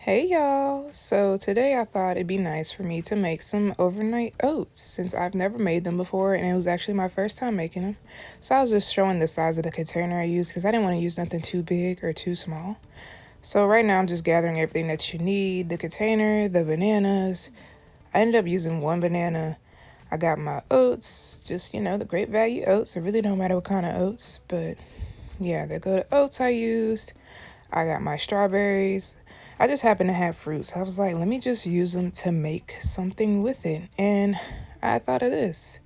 Hey y'all! So today I thought it'd be nice for me to make some overnight oats since I've never made them before and it was actually my first time making them. So I was just showing the size of the container I used because I didn't want to use nothing too big or too small. So right now I'm just gathering everything that you need, the container, the bananas. I ended up using one banana. I got my oats, just the great value oats. It really don't matter what kind of oats, but yeah, there go the oats I used. I got my strawberries. I just happen to have fruit, so I was like, let me just use them to make something with it. And I thought of this.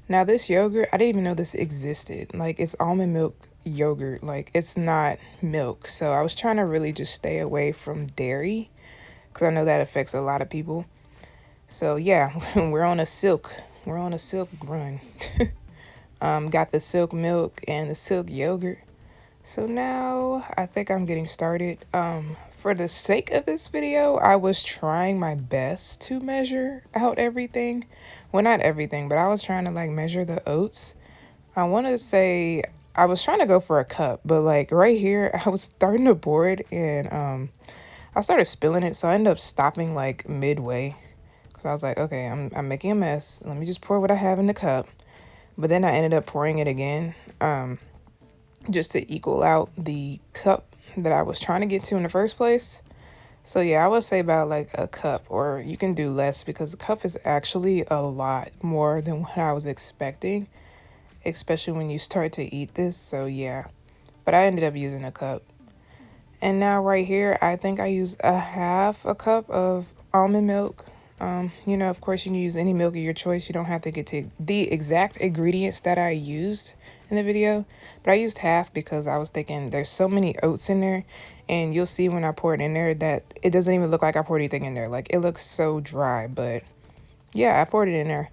Now, this yogurt, I didn't even know this existed. Like, it's almond milk yogurt. Like, it's not milk. So I was trying to really just stay away from dairy because I know that affects a lot of people. So, yeah, We're on a silk run. Got the silk milk and the silk yogurt. So now I think I'm getting started. For the sake of this video, I was trying my best to measure out everything. Well, not everything, but I was trying to measure the oats. I want to say I was trying to go for a cup, but like right here, I was starting to pour it and I started spilling it, so I ended up stopping like midway because I was like, okay, I'm making a mess. Let me just pour what I have in the cup. But then I ended up pouring it again. Just to equal out the cup that I was trying to get to in the first place. So yeah, I would say about like a cup, or you can do less because a cup is actually a lot more than what I was expecting, especially when you start to eat this. So yeah, but I ended up using a cup. And now right here, I think I use a half a cup of almond milk. Of course, you can use any milk of your choice. You don't have to get to the exact ingredients that I used in the video, but I used half because I was thinking there's so many oats in there, and you'll see when I pour it in there that it doesn't even look like I poured anything in there. Like, it looks so dry, but yeah, I poured it in there.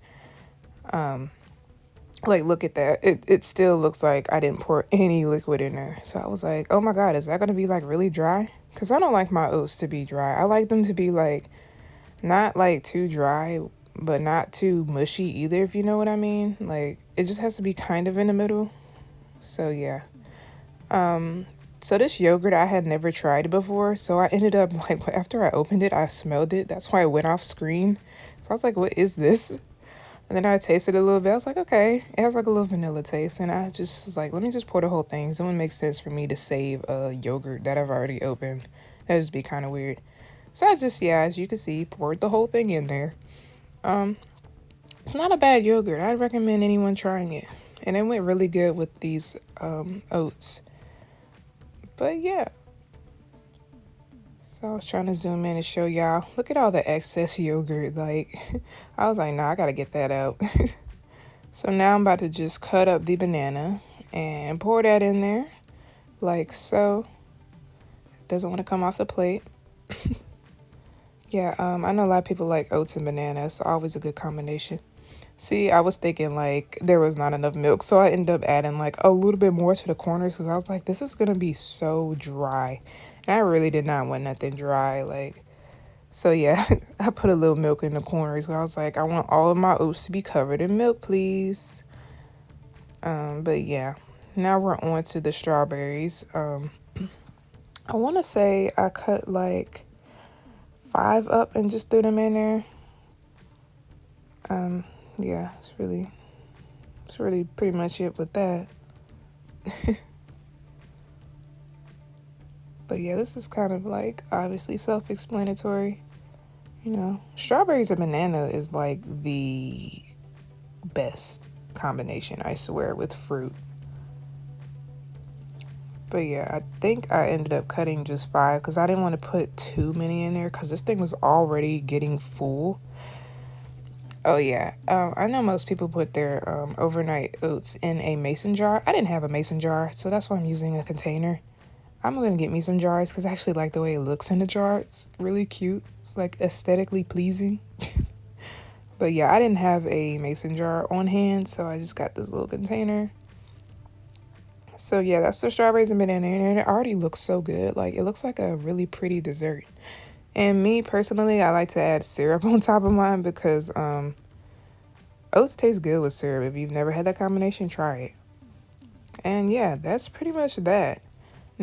Like, look at that. It still looks like I didn't pour any liquid in there. So I was like, oh my God, is that going to be like really dry? Because I don't like my oats to be dry. I like them to be like, not like too dry, but not too mushy either, if you know what I mean. Like, it just has to be kind of in the middle. So yeah. So this yogurt I had never tried before. So I ended up like, after I opened it, I smelled it. That's why I went off screen. So I was like, what is this? And then I tasted it a little bit. I was like, okay, it has like a little vanilla taste. And I just was like, let me just pour the whole thing. So it wouldn't make sense for me to save a yogurt that I've already opened. That would just be kind of weird. So I just, yeah, as you can see, poured the whole thing in there. It's not a bad yogurt. I'd recommend anyone trying it. And it went really good with these oats. But yeah. So I was trying to zoom in and show y'all. Look at all the excess yogurt. Like, I was like, nah, I gotta get that out. So now I'm about to just cut up the banana and pour that in there like so. Doesn't want to come off the plate. Yeah, I know a lot of people like oats and bananas. Always a good combination. See, I was thinking like there was not enough milk, so I ended up adding like a little bit more to the corners because I was like, this is gonna be so dry. And I really did not want nothing dry. Like, so yeah, I put a little milk in the corners. I was like, I want all of my oats to be covered in milk, please. But yeah, now we're on to the strawberries. I want to say I cut like 5 up and just threw them in there. Yeah, it's really pretty much it with that. But yeah, this is kind of like obviously self-explanatory. Strawberries and banana is like the best combination, I swear, with fruit. But yeah, I think I ended up cutting just 5 because I didn't want to put too many in there because this thing was already getting full. Oh yeah, I know most people put their overnight oats in a mason jar. I didn't have a mason jar, so that's why I'm using a container. I'm gonna get me some jars because I actually like the way it looks in the jar. It's really cute. It's like aesthetically pleasing. But yeah, I didn't have a mason jar on hand, so I just got this little container. So yeah, that's the strawberries and banana, and it already looks so good. Like, it looks like a really pretty dessert. And me personally, I like to add syrup on top of mine because oats taste good with syrup. If you've never had that combination, try it. And yeah, that's pretty much that.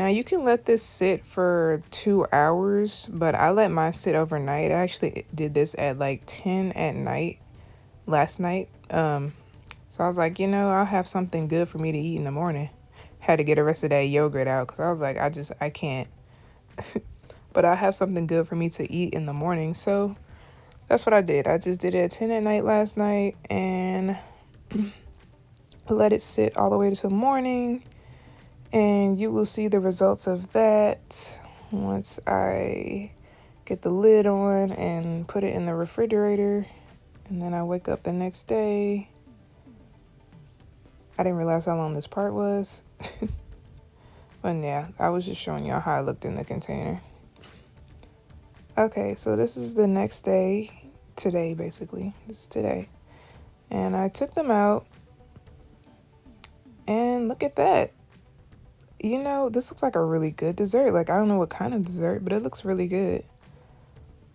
Now you can let this sit for 2 hours, but I let mine sit overnight. I actually did this at like 10 at night last night. So I was like, I'll have something good for me to eat in the morning. Had to get the rest of that yogurt out because I was like, I can't. But I have something good for me to eat in the morning. So that's what I did. I just did it at 10 at night last night and let it sit all the way to morning. And you will see the results of that once I get the lid on and put it in the refrigerator. And then I wake up the next day. I didn't realize how long this part was. But yeah, I was just showing y'all how it looked in the container. Okay, so this is the next day. Today, basically. This is today. And I took them out. And look at that. This looks like a really good dessert. Like, I don't know what kind of dessert, but it looks really good.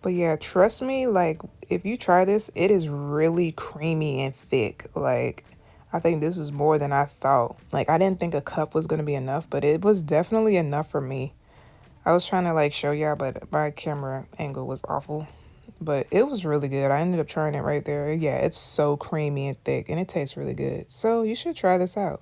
But yeah, trust me, like, if you try this, it is really creamy and thick. Like, I think this is more than I thought. Like, I didn't think a cup was going to be enough, but it was definitely enough for me. I was trying to, like, show y'all, but my camera angle was awful. But it was really good. I ended up trying it right there. Yeah, it's so creamy and thick, and it tastes really good. So you should try this out.